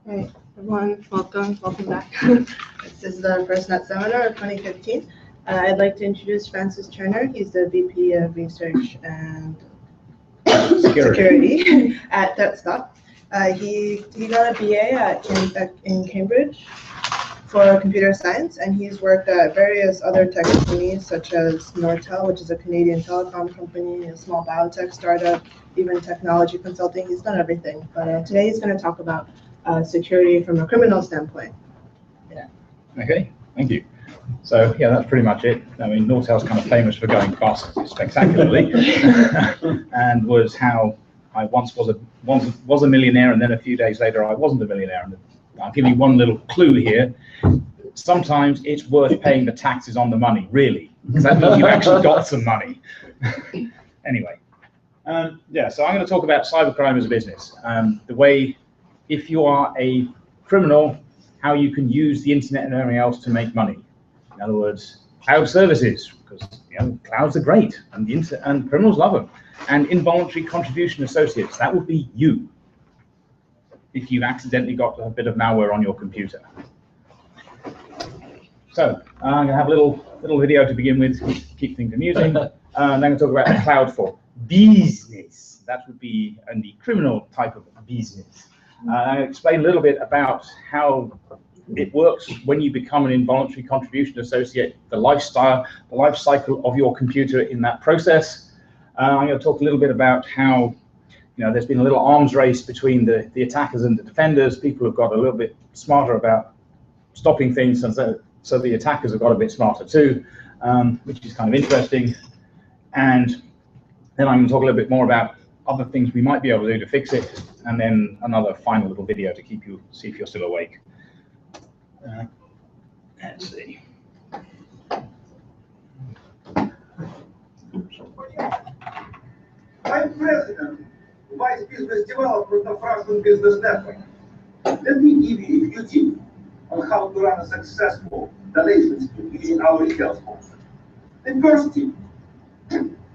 Hey everyone, welcome back. This is the first NetSeminar of 2015. I'd like to introduce Francis Turner. He's the VP of Research and Security at ThreatSTOP. He got a BA in Cambridge for computer science, and he's worked at various other tech companies such as Nortel, which is a Canadian telecom company, a small biotech startup, even technology consulting. He's done everything. But today he's going to talk about security from a criminal standpoint. Yeah. Okay, thank you. So yeah, that's pretty much it. I mean, Nortel's kind of famous for going fast spectacularly, and was how I once was a millionaire, and then a few days later I wasn't a millionaire. And I'll give you one little clue here. Sometimes it's worth paying the taxes on the money, really, because that means you've actually got some money. Anyway, yeah. So I'm going to talk about cybercrime as a business. The way, if you are a criminal, how you can use the internet and everything else to make money. In other words, cloud services, because clouds are great, and criminals love them. And involuntary contribution associates, that would be you, if you've accidentally got a bit of malware on your computer. So I'm going to have a little video to begin with, keep things amusing. And I'm going to talk about the cloud for business. That would be in the criminal type of business. I'll explain a little bit about how it works when you become an involuntary contribution associate, the life cycle of your computer in that process. I'm going to talk a little bit about how there's been a little arms race between the attackers and the defenders. People have got a little bit smarter about stopping things, and so the attackers have got a bit smarter too, which is kind of interesting. And then I'm going to talk a little bit more about other things we might be able to do to fix it, and then another final little video to see if you're still awake. Let's see. I'm president, vice business development of Russian Business Network. Let me give you a few tips on how to run a successful relationship using our retail sponsor. The first tip: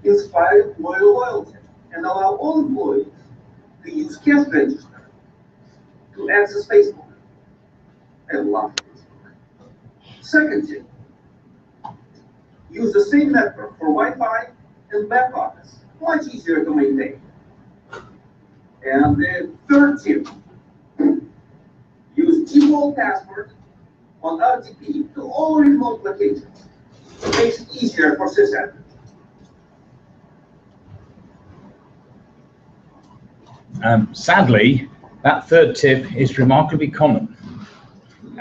inspire employee loyalty and allow all employees to use cash register to access Facebook. I love Facebook. Second tip: use the same network for Wi-Fi and back office. Much easier to maintain. And the third tip: use default password on RTP to all remote locations. It makes it easier for sysadmins. Sadly, that third tip is remarkably common,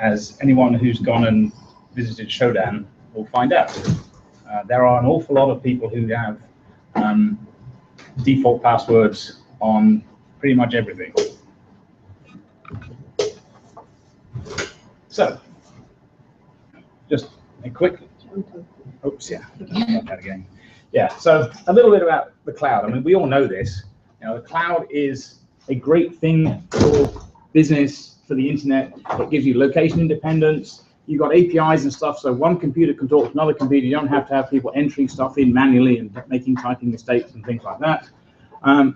as anyone who's gone and visited Trojan will find out. There are an awful lot of people who have default passwords on pretty much everything. So, just a quick, oops, yeah, that again. Yeah, so a little bit about the cloud. I mean, we all know this. The cloud is a great thing for business, for the internet. It gives you location independence. You've got APIs and stuff, so one computer can talk to another computer. You don't have to have people entering stuff in manually and typing mistakes and things like that.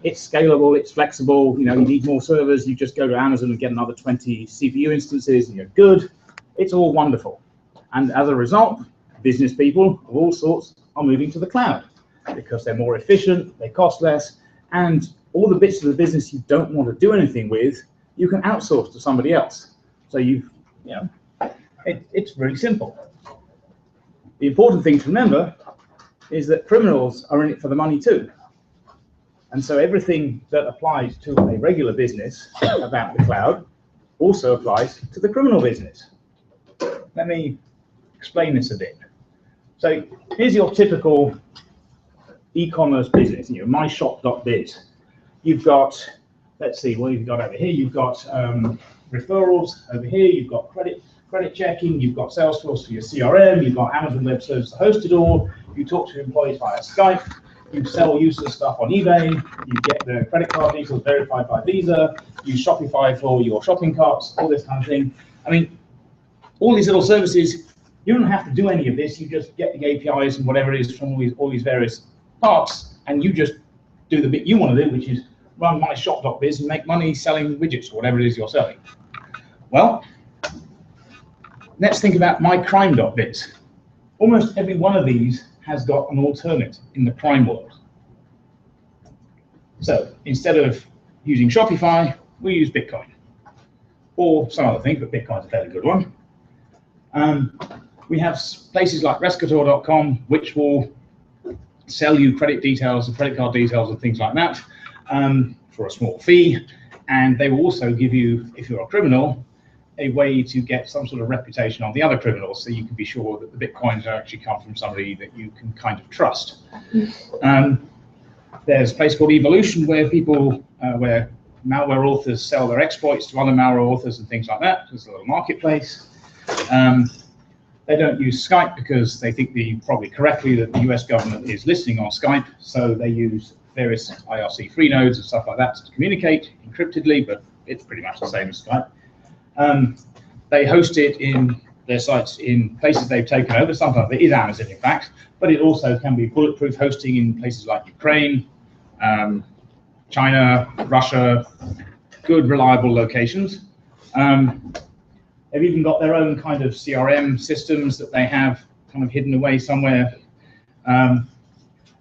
It's scalable, it's flexible. You need more servers, you just go to Amazon and get another 20 CPU instances and you're good. It's all wonderful. And as a result, business people of all sorts are moving to the cloud because they're more efficient, they cost less, and all the bits of the business you don't want to do anything with, you can outsource to somebody else. So it's really simple. The important thing to remember is that criminals are in it for the money too. And so everything that applies to a regular business about the cloud also applies to the criminal business. Let me explain this a bit. So here's your typical e-commerce business, myshop.biz. You've got, let's see, what you've got over here. You've got referrals over here. You've got credit checking. You've got Salesforce for your CRM. You've got Amazon Web Services to host it all. You talk to employees via Skype. You sell useless stuff on eBay. You get the credit card details verified by Visa. You Shopify for your shopping carts, all this kind of thing. I mean, all these little services, you don't have to do any of this. You just get the APIs and whatever it is from all these various parts, and you just do the bit you want to do, which is run myshop.biz and make money selling widgets or whatever it is you're selling. Well, let's think about mycrime.biz. Almost every one of these has got an alternate in the crime world. So instead of using Shopify, we use Bitcoin, or some other thing, but Bitcoin's a fairly good one. We have places like rescator.com, which will sell you credit details and credit card details and things like that for a small fee. And they will also give you, if you're a criminal, a way to get some sort of reputation on the other criminals, so you can be sure that the Bitcoins actually come from somebody that you can kind of trust. There's a place called Evolution where people, where malware authors sell their exploits to other malware authors and things like that. There's a little marketplace. They don't use Skype because they think probably correctly that the US government is listening on Skype, so they use various IRC3 nodes and stuff like that to communicate encryptedly, but it's pretty much the same as Skype. They host it in their sites in places they've taken over. Sometimes it is Amazon, in fact, but it also can be bulletproof hosting in places like Ukraine, China, Russia, good, reliable locations. They've even got their own kind of CRM systems that they have kind of hidden away somewhere.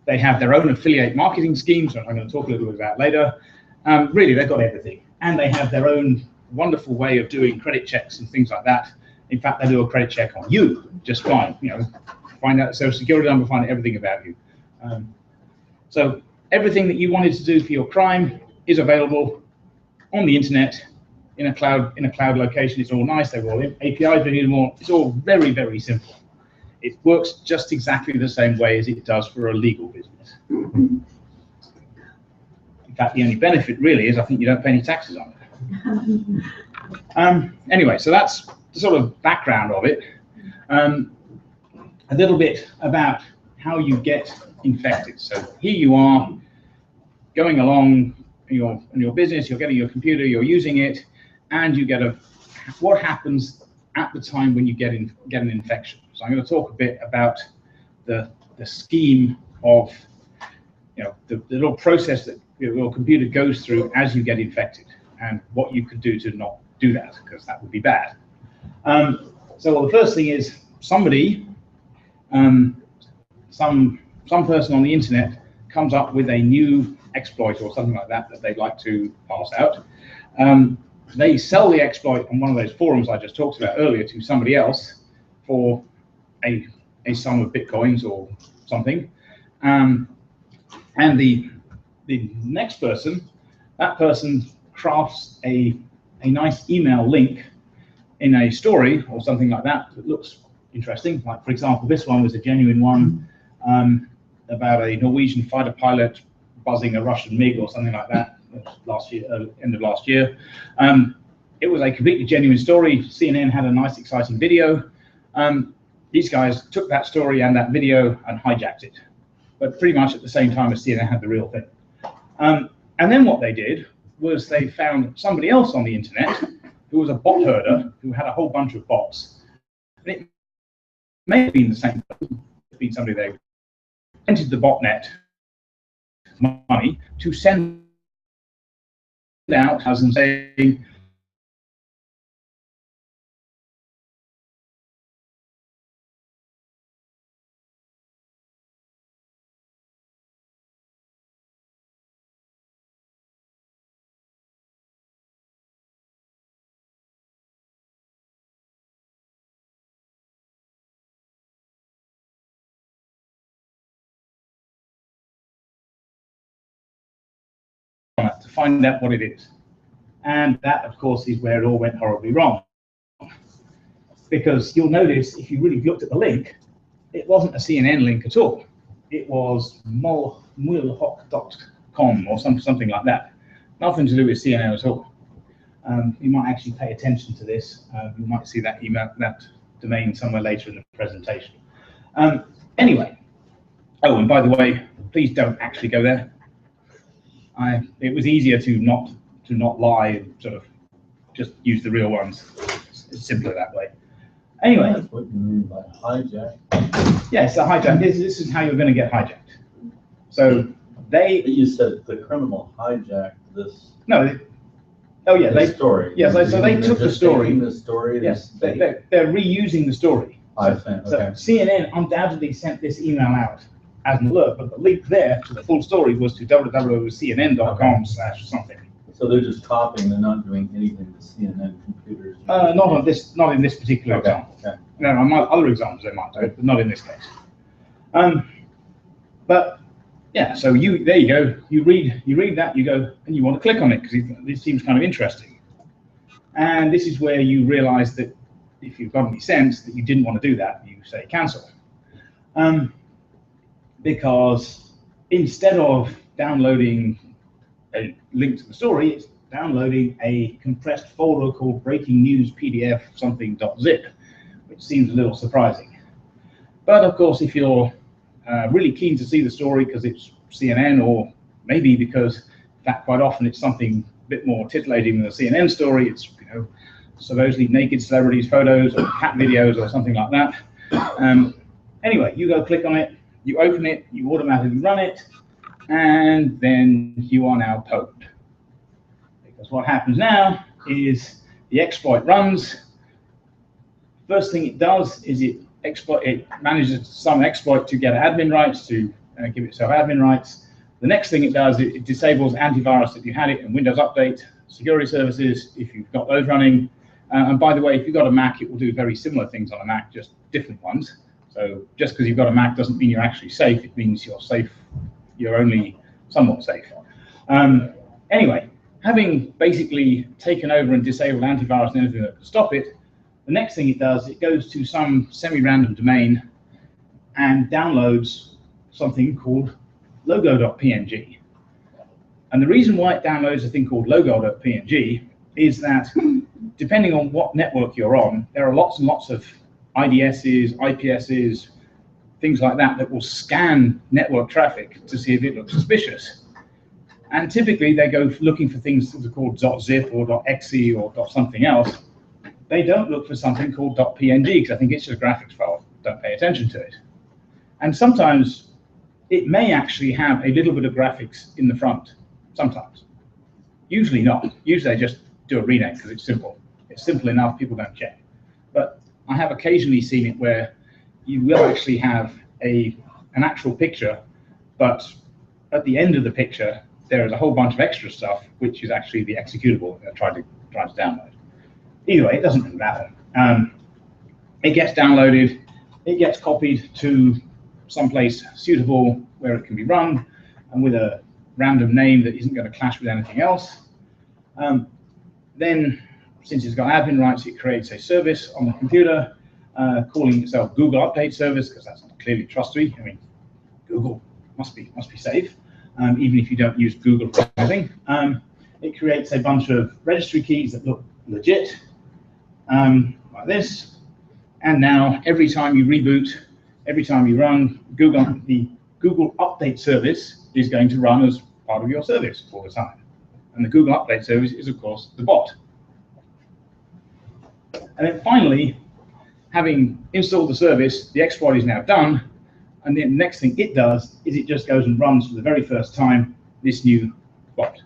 They have their own affiliate marketing schemes, which I'm going to talk a little bit about later. Really, they've got everything. And they have their own wonderful way of doing credit checks and things like that. In fact, they do a credit check on you just fine. You know, find out the social security number, find out everything about you. So everything that you wanted to do for your crime is available on the internet in a cloud location. It's all nice. They've all APIs. They need more. It's all very, very simple. It works just exactly the same way as it does for a legal business. In fact, the only benefit really is I think you don't pay any taxes on it. Anyway, so that's the sort of background of it. A little bit about how you get infected. So here you are going along in your business, you're getting your computer, you're using it, and you get what happens at the time when you get an infection. So I'm going to talk a bit about the scheme of, you know, the little process that your computer goes through as you get infected, and what you could do to not do that, because that would be bad. So the first thing is somebody, some person on the internet comes up with a new exploit or something like that that they'd like to pass out. They sell the exploit on one of those forums I just talked about earlier to somebody else for a sum of bitcoins or something. And the next person, that person crafts a nice email link in a story or something like that that looks interesting. Like, for example, this one was a genuine one about a Norwegian fighter pilot buzzing a Russian MiG or something like that last year, end of last year. It was a completely genuine story. CNN had a nice, exciting video. These guys took that story and that video and hijacked it, but pretty much at the same time as CNN had the real thing. And then what they did was they found somebody else on the internet who was a bot herder who had a whole bunch of bots. And it may have been the same person. It's been somebody they rented the botnet money to send out as in saying, to find out what it is. And that, of course, is where it all went horribly wrong. Because you'll notice, if you really looked at the link, it wasn't a CNN link at all. It was mulhock.com or something like that. Nothing to do with CNN at all. You might actually pay attention to this. You might see that email, that domain somewhere later in the presentation. Anyway, oh, and by the way, please don't actually go there. It was easier to not lie and sort of just use the real ones. It's simpler that way. Anyway. That's what you mean by hijack. Yes, the hijack. This is how you're going to get hijacked. So You said the criminal hijacked this. No, Oh yeah, the story. Yes, so they took the story. The story. Yes, they're reusing the story. I think. So Okay. CNN undoubtedly sent this email out as an alert, but the link there to the full story was to www.cnn.com/something. So they're just copying. They're not doing anything to CNN computers. Not in this particular example. Okay. No, on other examples they might do it, but not in this case. But yeah, so there you go. You read that, you go, and you want to click on it because this seems kind of interesting. And this is where you realize that if you've got any sense that you didn't want to do that, you say cancel. Because instead of downloading a link to the story, it's downloading a compressed folder called breaking news PDF something.zip, which seems a little surprising. But of course, if you're really keen to see the story because it's CNN, or maybe because that quite often it's something a bit more titillating than a CNN story, it's supposedly naked celebrities photos or cat videos or something like that. Anyway, you go click on it, you open it, you automatically run it, and then you are now pwned. Because what happens now is the exploit runs. First thing it does is it manages some exploit to get admin rights, to give itself admin rights. The next thing it does, it disables antivirus if you had it, and Windows Update, security services if you've got those running. And by the way, if you've got a Mac, it will do very similar things on a Mac, just different ones. So just because you've got a Mac doesn't mean you're actually safe. It means you're safe. You're only somewhat safe. Anyway, having basically taken over and disabled antivirus and anything that could stop it, the next thing it does, it goes to some semi-random domain and downloads something called logo.png. And the reason why it downloads a thing called logo.png is that depending on what network you're on, there are lots and lots of IDSs, IPSs, things like that that will scan network traffic to see if it looks suspicious. And typically they go looking for things that are called .zip or .exe or .something else. They don't look for something called .png because I think it's just a graphics file. Don't pay attention to it. And sometimes it may actually have a little bit of graphics in the front, sometimes. Usually not. Usually they just do a rename because it's simple. It's simple enough, people don't check. But I have occasionally seen it where you will actually have an actual picture, but at the end of the picture, there is a whole bunch of extra stuff, which is actually the executable that I tried to download. Either way, it doesn't really matter. It gets downloaded, it gets copied to someplace suitable where it can be run, and with a random name that isn't going to clash with anything else. Then, since it's got admin rights, it creates a service on the computer calling itself Google Update Service, because that's not clearly trustworthy. I mean, Google must be safe, even if you don't use Google for anything. It creates a bunch of registry keys that look legit, like this. And now, every time you reboot, every time you run the Google Update Service is going to run as part of your service all the time. And the Google Update Service is, of course, the bot. And then finally, having installed the service, the exploit is now done. And then the next thing it does is it just goes and runs for the very first time this new bot,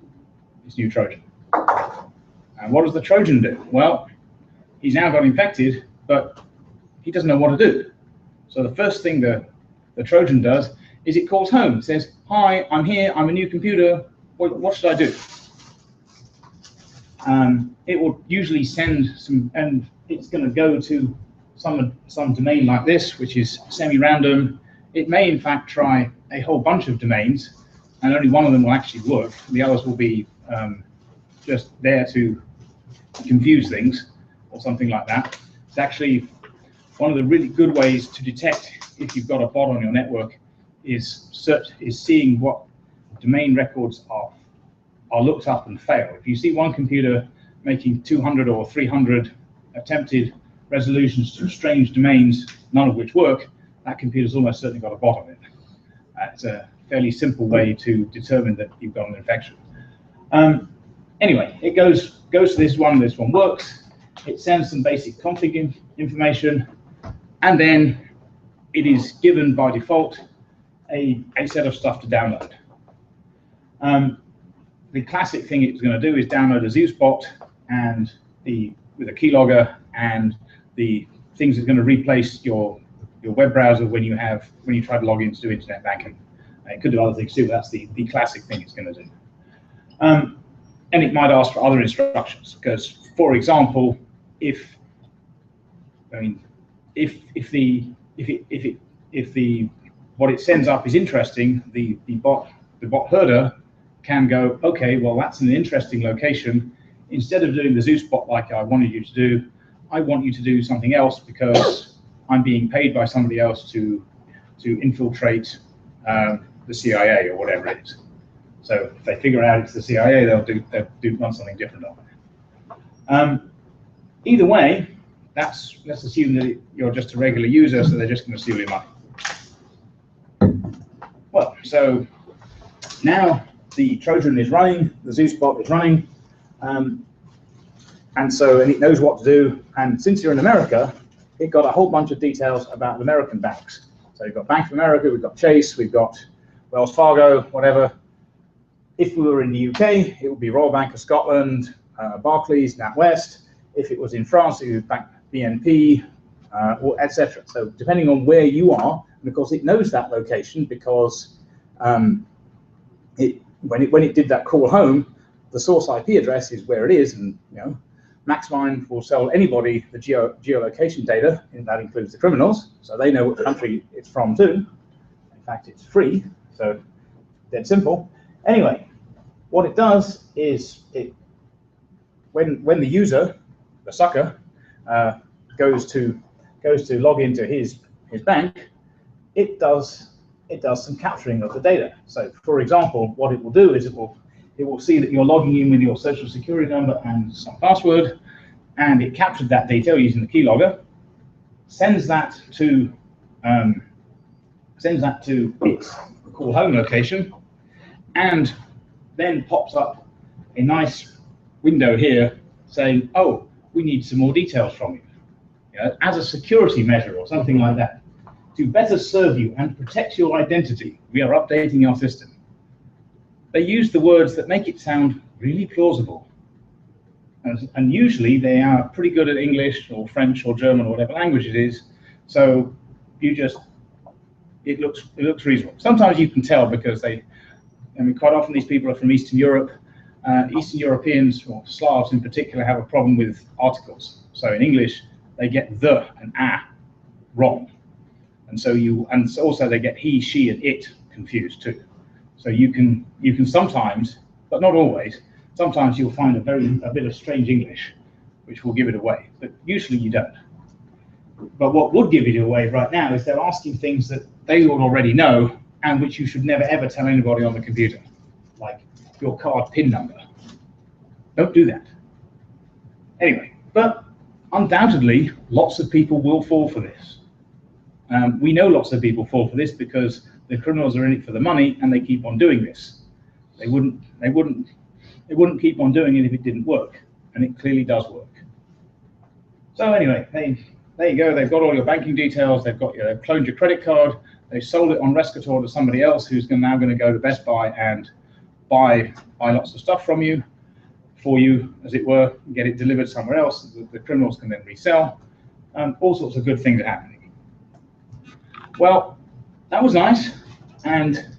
this new Trojan. And what does the Trojan do? Well, he's now got infected, but he doesn't know what to do. So the first thing the Trojan does is it calls home. It says, "Hi, I'm here, I'm a new computer, what should I do?" It will usually send some, and it's going to go to some domain like this, which is semi-random. It may in fact try a whole bunch of domains, and only one of them will actually work. The others will be just there to confuse things or something like that. It's actually one of the really good ways to detect if you've got a bot on your network is seeing what domain records are looked up and fail. If you see one computer making 200 or 300 attempted resolutions to strange domains, none of which work, that computer's almost certainly got a bot on it. It's a fairly simple way to determine that you've got an infection. Anyway, it goes to this one works, it sends some basic config information, and then it is given by default a set of stuff to download. the classic thing it's going to do is download a Zeus bot and with a keylogger, and the things it's going to replace your web browser when you try to log in to do internet banking. It could do other things too, but that's the classic thing it's going to do. And it might ask for other instructions, because, for example, if what it sends up is interesting, the bot herder can go, okay, well, that's an interesting location. Instead of doing the Zeus bot like I wanted you to do, I want you to do something else because I'm being paid by somebody else to infiltrate the CIA or whatever it is. So if they figure out it's the CIA, they'll run something different on it. Either way, let's assume that you're just a regular user, so they're just going to steal your money. Well, so now the Trojan is running, the Zeus bot is running, and it knows what to do. And since you're in America, it got a whole bunch of details about American banks. So we've got Bank of America, we've got Chase, we've got Wells Fargo, whatever. If we were in the UK, it would be Royal Bank of Scotland, Barclays, NatWest. If it was in France, it would be BNP, or etc. So depending on where you are, and of course it knows that location because when it did that call home, the source IP address is where it is, and MaxMind will sell anybody the geolocation data, and that includes the criminals, so they know what country it's from too. In fact, it's free, so dead simple. Anyway, what it does is when the user, the sucker, goes to log into his bank, it does some capturing of the data. So, for example, what it will do is it will see that you're logging in with your social security number and some password, and it captured that detail using the keylogger, sends that to its call home location, and then pops up a nice window here saying, oh, we need some more details from you, as a security measure or something like that. To better serve you and protect your identity, we are updating our system. They use the words that make it sound really plausible. And usually they are pretty good at English or French or German or whatever language it is. So it looks reasonable. Sometimes you can tell because quite often these people are from Eastern Europe. Eastern Europeans, or Slavs in particular, have a problem with articles. So in English, they get the and a wrong. And also they get he, she, and it confused too. So you can sometimes, but not always, sometimes you'll find a bit of strange English, which will give it away, but usually you don't. But what would give it away right now is they're asking things that they would already know and which you should never ever tell anybody on the computer, like your card PIN number. Don't do that. Anyway, but undoubtedly, lots of people will fall for this. We know lots of people fall for this because the criminals are in it for the money and they keep on doing this. They wouldn't keep on doing it if it didn't work, and it clearly does work. So anyway, there you go. They've got all your banking details. They've cloned your credit card. They've sold it on Rescator to somebody else who's now going to go to Best Buy and buy lots of stuff from you, for you, as it were, and get it delivered somewhere else. The criminals can then resell. All sorts of good things are happening. Well, that was nice, and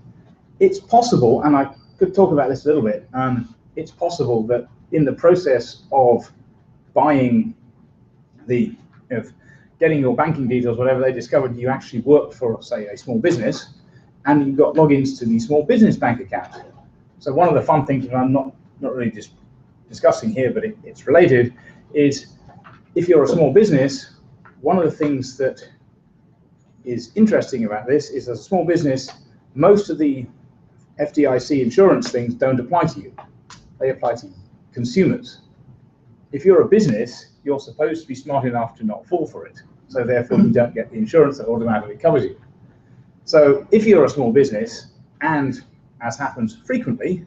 it's possible, and I could talk about this a little bit. It's possible that in the process of buying getting your banking details, whatever, they discovered you actually worked for, say, a small business, and you got logins to the small business bank account. So one of the fun things that I'm not really just discussing here, but it's related, is if you're a small business, one of the things that is interesting about this is, as a small business, most of the FDIC insurance things don't apply to you. They apply to consumers. If you're a business, you're supposed to be smart enough to not fall for it. So therefore, you don't get the insurance that automatically covers you. So if you're a small business, and as happens frequently,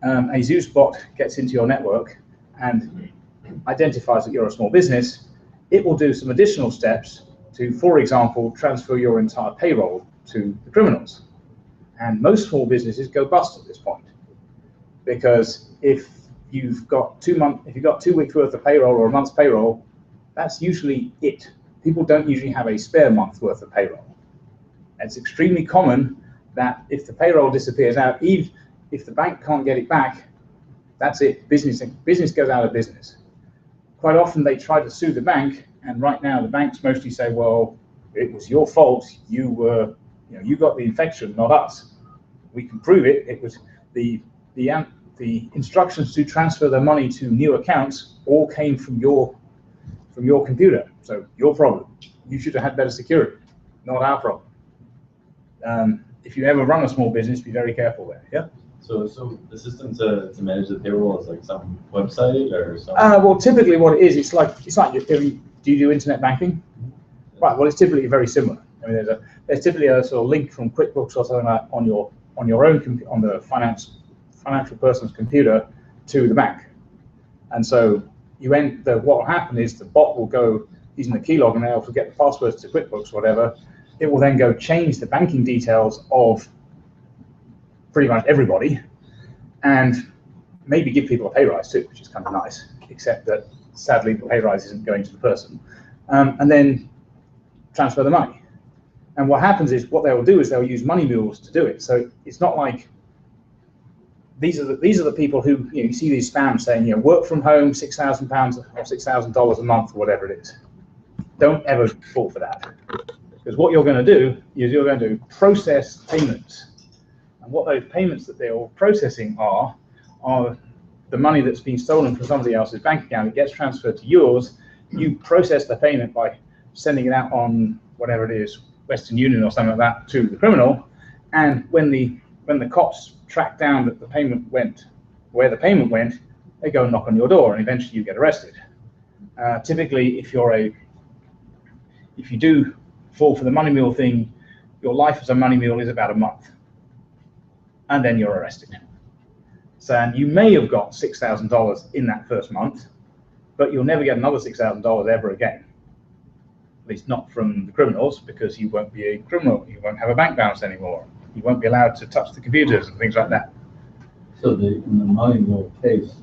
a Zeus bot gets into your network and identifies that you're a small business, it will do some additional steps to, for example, transfer your entire payroll to the criminals. And most small businesses go bust at this point. because if you've got 2 weeks worth of payroll or a month's payroll, that's usually it. People don't usually have a spare month worth of payroll. It's extremely common that if the payroll disappears out, even if the bank can't get it back, that's it. Business goes out of business. Quite often they try to sue the bank, and right now the banks mostly say, well, it was your fault. You got the infection, not us. We can prove it. It was the instructions to transfer the money to new accounts all came from your computer. So your problem. You should have had better security, not our problem. If you ever run a small business, be very careful there. Yeah. So the system to manage the payroll is like some website or something? Well, typically what it is, it's like do you do internet banking? Right. Well, it's typically very similar. I mean, there's typically a sort of link from QuickBooks or something like on the financial person's computer to the bank, and so what will happen is the bot will go using the keylog and they'll get the passwords to QuickBooks or whatever. It will then go change the banking details of pretty much everybody, and maybe give people a pay rise too, which is kind of nice, except that sadly the pay rise isn't going to the person, and then transfer the money. And what happens is what they'll do is they'll use money mules to do it. So it's not like these are the people who you see these spams saying work from home, £6,000 or $6,000 a month or whatever it is. Don't ever fall for that, because what you're going to do is you're going to process payments. And what those payments that they're processing are the money that's been stolen from somebody else's bank account. It gets transferred to yours. You process the payment by sending it out on whatever it is, Western Union or something like that, to the criminal. And when the cops track down that the payment went where the payment went, they go and knock on your door, and eventually you get arrested. Typically, if you do fall for the money mule thing, your life as a money mule is about a month, and then you're arrested. So, and you may have got $6,000 in that first month, but you'll never get another $6,000 ever again. At least not from the criminals, because you won't be a criminal. You won't have a bank balance anymore. You won't be allowed to touch the computers and things like that. So in the money mule case,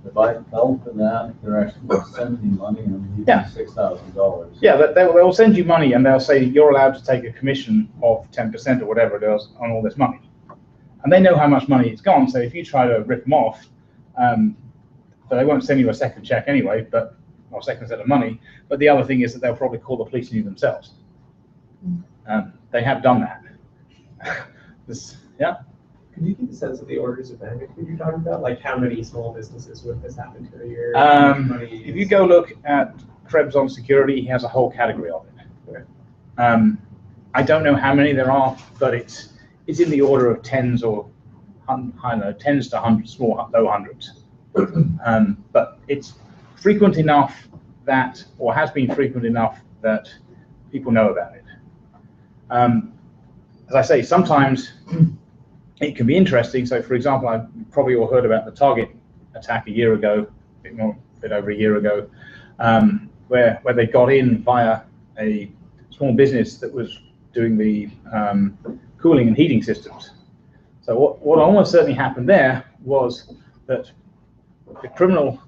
if I fell for that, they're actually going to send me money and give me $6,000. Yeah, they'll send you money and they'll say you're allowed to take a commission of 10% or whatever it is on all this money. And they know how much money it's gone, so if you try to rip them off, but they won't send you a second check anyway, or second set of money. But the other thing is that they'll probably call the police on you themselves. They have done that. Yeah. Could you give a sense of the orders of magnitude you're talking about? Like how many small businesses would this happen to a year? If you go look at Krebs on security, he has a whole category of it. Okay. I don't know how many there are, but it's in the order of tens or I don't know, tens to hundreds, small, low hundreds. But it's frequent enough that, or has been frequent enough that people know about it. As I say, sometimes it can be interesting. So, for example, I've probably all heard about the Target attack a year ago, a bit over a year ago, where they got in via a small business that was doing the cooling and heating systems. So what almost certainly happened there was that the criminal,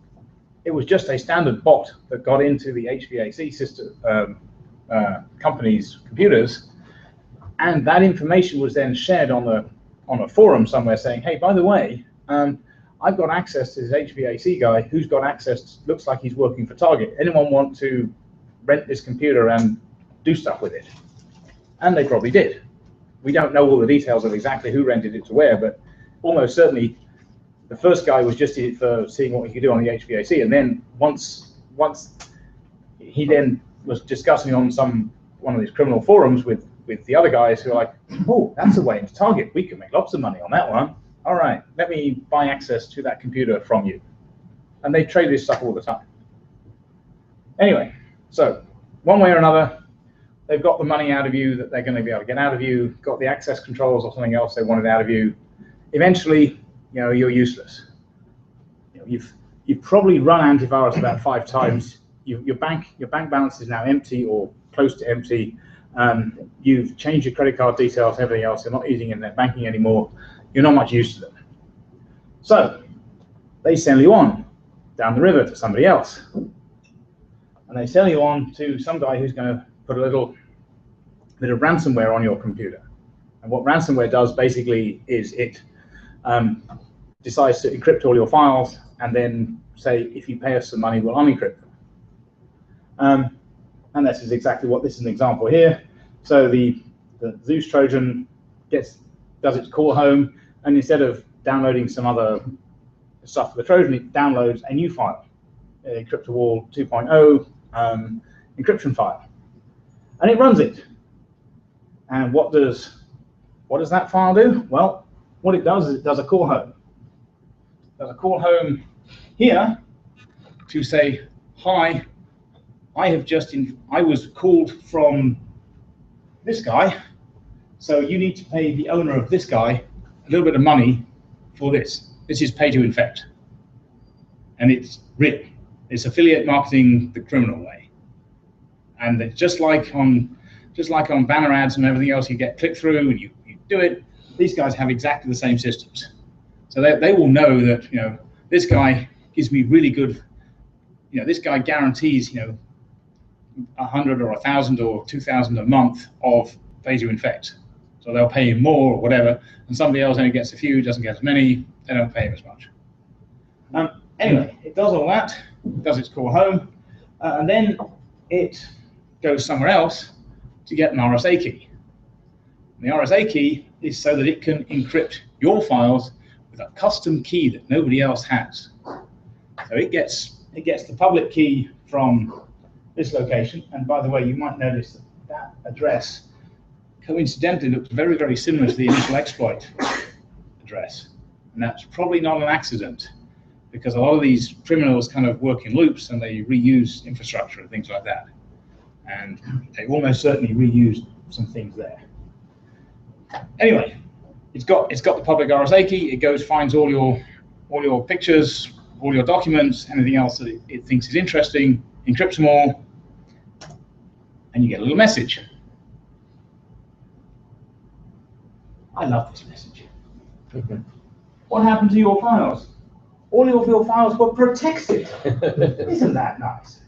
it was just a standard bot that got into the HVAC system company's computers, and that information was then shared on a forum somewhere saying, hey, by the way, I've got access to this HVAC guy who's got access, looks like he's working for Target. Anyone want to rent this computer and do stuff with it? And they probably did. We don't know all the details of exactly who rented it to where, but almost certainly the first guy was just for seeing what he could do on the HVAC, and then once he then was discussing on one of these criminal forums with the other guys who are like, oh, that's a way into Target. We can make lots of money on that one. All right, let me buy access to that computer from you. And they trade this stuff all the time. Anyway, so one way or another, they've got the money out of you that they're going to be able to get out of you, got the access controls or something else they wanted out of you. Eventually, you're useless. You've probably run antivirus about 5 times. Your bank balance is now empty or close to empty. You've changed your credit card details, everything else. You're not using internet banking anymore. You're not much use to them. So they sell you on down the river to somebody else. And they sell you on to some guy who's going to put a little bit of ransomware on your computer. And what ransomware does basically is it decides to encrypt all your files and then say, if you pay us some money, we'll unencrypt them. And this is exactly what this is an example here. So the Zeus Trojan does its call home, and instead of downloading some other stuff for the Trojan, it downloads a new file, Encryptowall 2.0 encryption file, and it runs it. And what does that file do? Well, what it does is it does a call home. It does a call home here to say, hi, I was called from this guy, so you need to pay the owner of this guy a little bit of money for this. This is pay to infect. And it's real. It's affiliate marketing the criminal way. And it's just like on banner ads and everything else, you get click through and you do it. These guys have exactly the same systems. So they will know that, this guy gives me really good, this guy guarantees, 100 or 1,000 or 2,000 a month of pay to infect. So they'll pay him more or whatever, and somebody else only gets a few, doesn't get as many, they don't pay him as much. Anyway, it does all that, does its call home, and then it goes somewhere else to get an RSA key. And the RSA key is so that it can encrypt your files with a custom key that nobody else has. So it gets the public key from this location, and by the way, you might notice that address coincidentally looks very, very similar to the initial exploit address. And that's probably not an accident, because a lot of these criminals kind of work in loops and they reuse infrastructure and things like that. And they almost certainly reused some things there. Anyway, it's got the public RSA key. It goes, finds all your pictures, all your documents, anything else that it thinks is interesting, encrypts them all, and you get a little message. I love this message. What happened to your files? All of your files were protected. Isn't that nice?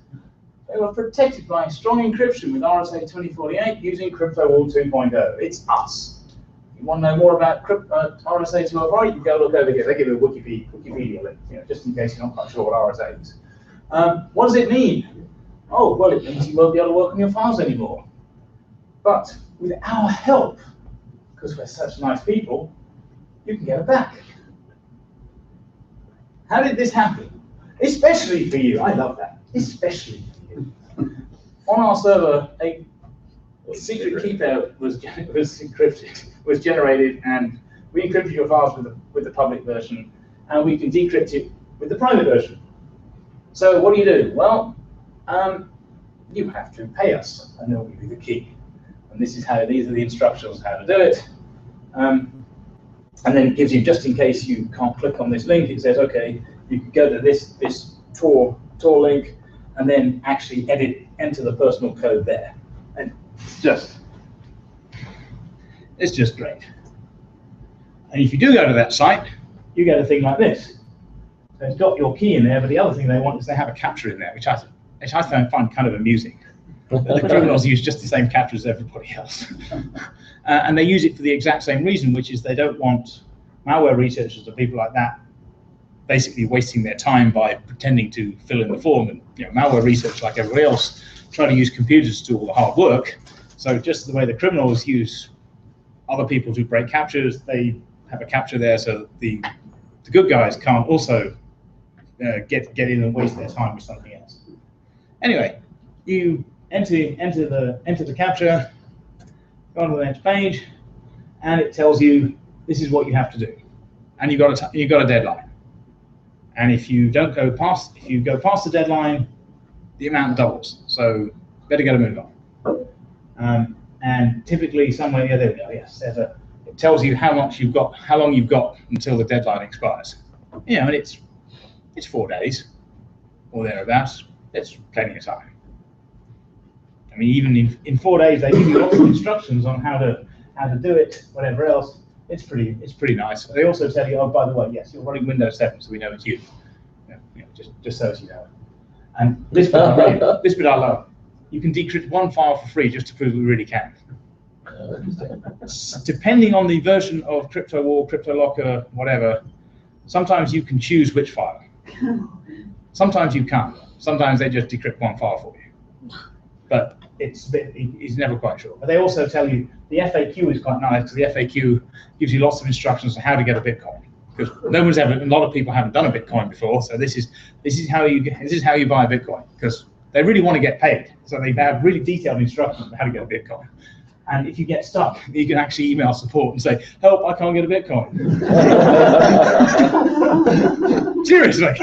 They were protected by strong encryption with RSA 2048 using Encryptowall 2.0. It's us. You want to know more about RSA 2.0? You go look over here. They give you a Wikipedia link, just in case you're not quite sure what RSA is. What does it mean? Oh, well, it means you won't be able to work on your files anymore. But with our help, because we're such nice people, you can get it back. How did this happen? Especially for you. I love that. Especially for you. On our server, a secret key pair was generated, and we encrypted your files with the public version, and we can decrypt it with the private version. So what do? Well, you have to pay us, and then we'll give you the key. And these are the instructions how to do it. And then it gives you, just in case you can't click on this link, it says, okay, you can go to this Tor link, and then actually enter the personal code there. And it's just great. And if you do go to that site, you get a thing like this. So it's got your key in there, but the other thing they want is they have a captcha in there, which I find kind of amusing. The criminals use just the same captcha as everybody else. And they use it for the exact same reason, which is they don't want malware researchers or people like that basically wasting their time by pretending to fill in the form. And malware research, like everybody else, try to use computers to do all the hard work. So just the way the criminals use other people to break captchas, they have a captcha there so the good guys can't also get in and waste their time with something else. Anyway, you enter the captcha, go on to the next page, and it tells you this is what you have to do, and you've got a deadline. And if you go past the deadline, the amount doubles. So better get a move on. And typically somewhere, there we go. Yes, it tells you how long you've got until the deadline expires. And it's 4 days or thereabouts. It's plenty of time. I mean, even in 4 days, they give you lots of instructions on how to do it, whatever else. It's pretty nice. They also tell you, oh, by the way, yes, you're running Windows 7, so we know it's you. Just so as you know. And this bit I love. You can decrypt one file for free just to prove we really can. Depending on the version of CryptoWall, CryptoLocker, whatever, sometimes you can choose which file. Sometimes you can't. Sometimes they just decrypt one file for you. But it's never quite sure. But they also tell you the FAQ is quite nice, because the FAQ gives you lots of instructions on how to get a Bitcoin. Because a lot of people haven't done a Bitcoin before, so this is how you buy a Bitcoin, because they really want to get paid. So they have really detailed instructions on how to get a Bitcoin. And if you get stuck, you can actually email support and say, "Help! I can't get a Bitcoin." Seriously,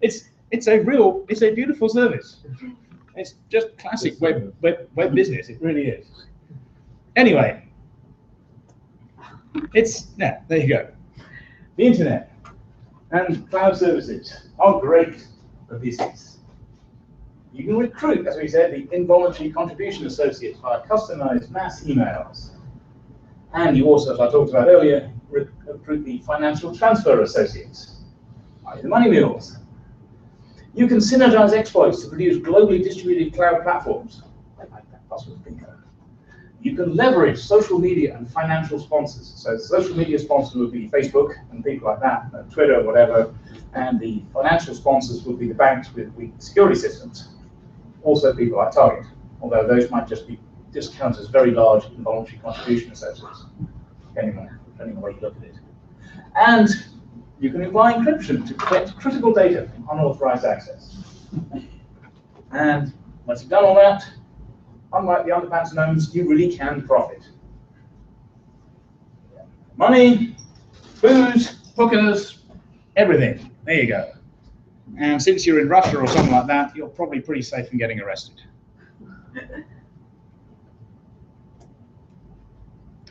it's a beautiful service. It's just classic web business. It really is. Anyway, there you go. The internet and cloud services are great for business. You can recruit, as we said, the involuntary contribution associates via customized mass emails. And you also, as I talked about earlier, recruit the financial transfer associates, i.e. the money mules. You can synergize exploits to produce globally distributed cloud platforms. I like that buzzword bingo. You can leverage social media and financial sponsors. So social media sponsors would be Facebook and people like that, Twitter, whatever, and the financial sponsors would be the banks with weak security systems. Also people like Target, although those might just count as very large involuntary contribution associates, depending on where you look at it. And you can apply encryption to protect critical data from unauthorized access. And once you've done all that, unlike the underpants gnomes, you really can profit. Money, booze, hookers, everything. There you go. And since you're in Russia or something like that, you're probably pretty safe from getting arrested.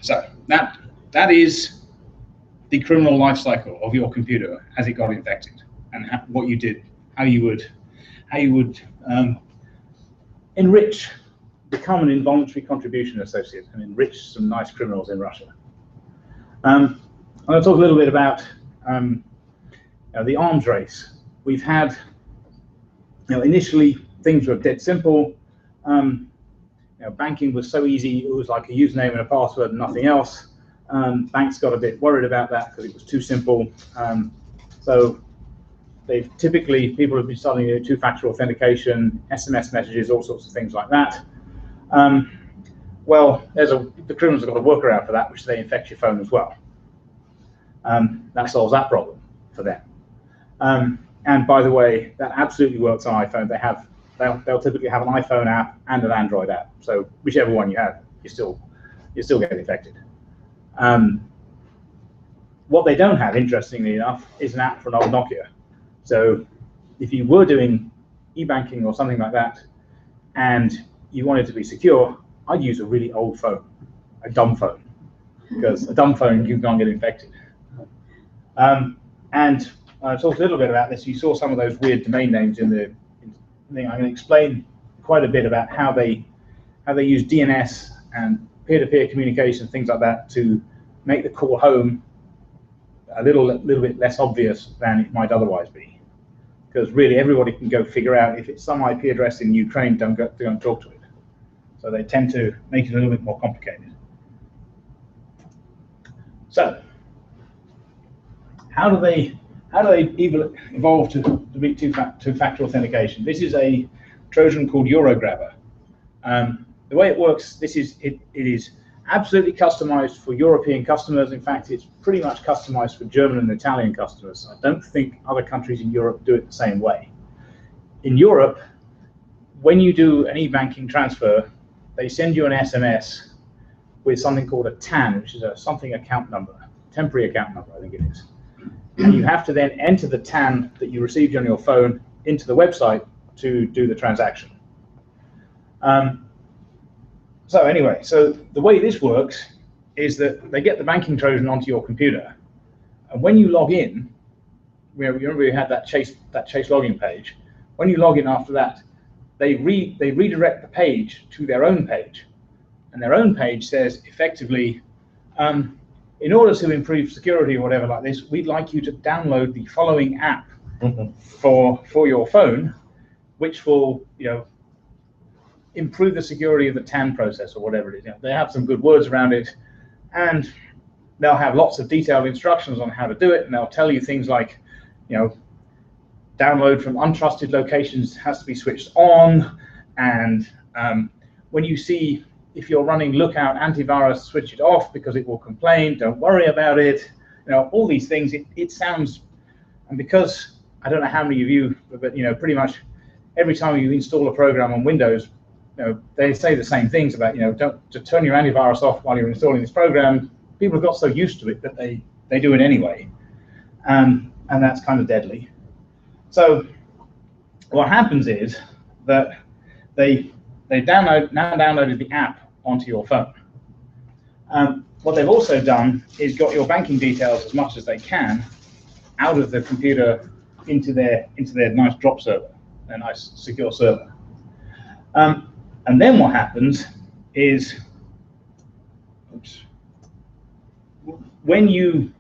So that is the criminal life cycle of your computer as it got infected, and what you did, how you would enrich, become an involuntary contribution associate, and enrich some nice criminals in Russia. I'm going to talk a little bit about the arms race. We've had, initially things were dead simple. Banking was so easy; it was like a username and a password and nothing else. Banks got a bit worried about that because it was too simple. So people have been starting to do two-factor authentication, SMS messages, all sorts of things like that. Well, the criminals have got a workaround for that, which they infect your phone as well. That solves that problem for them. And by the way, that absolutely works on iPhone. They'll typically have an iPhone app and an Android app. So whichever one you have, you still get infected. What they don't have, interestingly enough, is an app for an old Nokia. So if you were doing e-banking or something like that, and you wanted to be secure, I'd use a really old phone, a dumb phone, because a dumb phone, you can't get infected. And I talked a little bit about this. You saw some of those weird domain names in the thing. I'm going to explain quite a bit about how they use DNS and peer-to-peer communication, things like that, to make the call home a little bit less obvious than it might otherwise be. Because really, everybody can go figure out if it's some IP address in Ukraine, don't talk to it. So they tend to make it a little bit more complicated. So, how do they evolve to be two-factor authentication? This is a Trojan called Eurograbber. The way it works, it is absolutely customized for European customers. In fact, it's pretty much customized for German and Italian customers. I don't think other countries in Europe do it the same way. In Europe, when you do an e-banking transfer, they send you an SMS with something called a TAN, which is a something account number, temporary account number, I think it is. And you have to then enter the TAN that you received on your phone into the website to do the transaction. So anyway, so the way this works is that they get the banking Trojan onto your computer, and when you log in, remember we had that Chase login page. When you log in after that, they redirect the page to their own page, and their own page says effectively, in order to improve security or whatever like this, we'd like you to download the following app for your phone, which will, improve the security of the TAN process or whatever it is. They have some good words around it, and they'll have lots of detailed instructions on how to do it, and they'll tell you things like, download from untrusted locations has to be switched on, and when you see if you're running Lookout antivirus, switch it off because it will complain, don't worry about it. All these things, it sounds, and because I don't know how many of you, but pretty much every time you install a program on Windows, they say the same things about, don't to turn your antivirus off while you're installing this program. People have got so used to it that they do it anyway, and that's kind of deadly. So what happens is that they downloaded the app onto your phone. What they've also done is got your banking details as much as they can out of the computer into their nice drop server, their nice secure server. And then what happens is, when you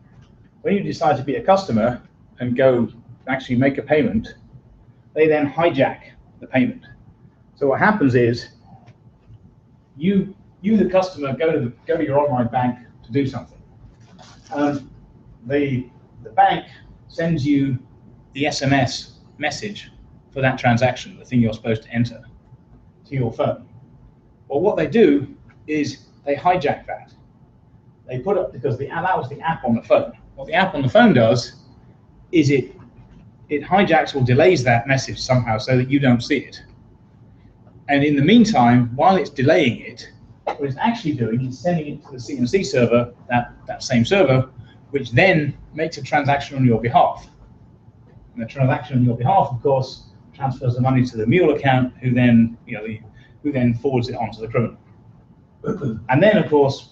decide to be a customer and go actually make a payment, they then hijack the payment. So what happens is, you the customer go to your online bank to do something. The bank sends you the SMS message for that transaction, the thing you're supposed to enter, to your phone. Well, what they do is they hijack that. They put up, because that was the app on the phone. What the app on the phone does is it hijacks or delays that message somehow so that you don't see it. And in the meantime, while it's delaying it, what it's actually doing is sending it to the CMC server, that same server, which then makes a transaction on your behalf. And the transaction on your behalf, of course, transfers the money to the mule account, who then, who then forwards it on to the criminal. And then, of course,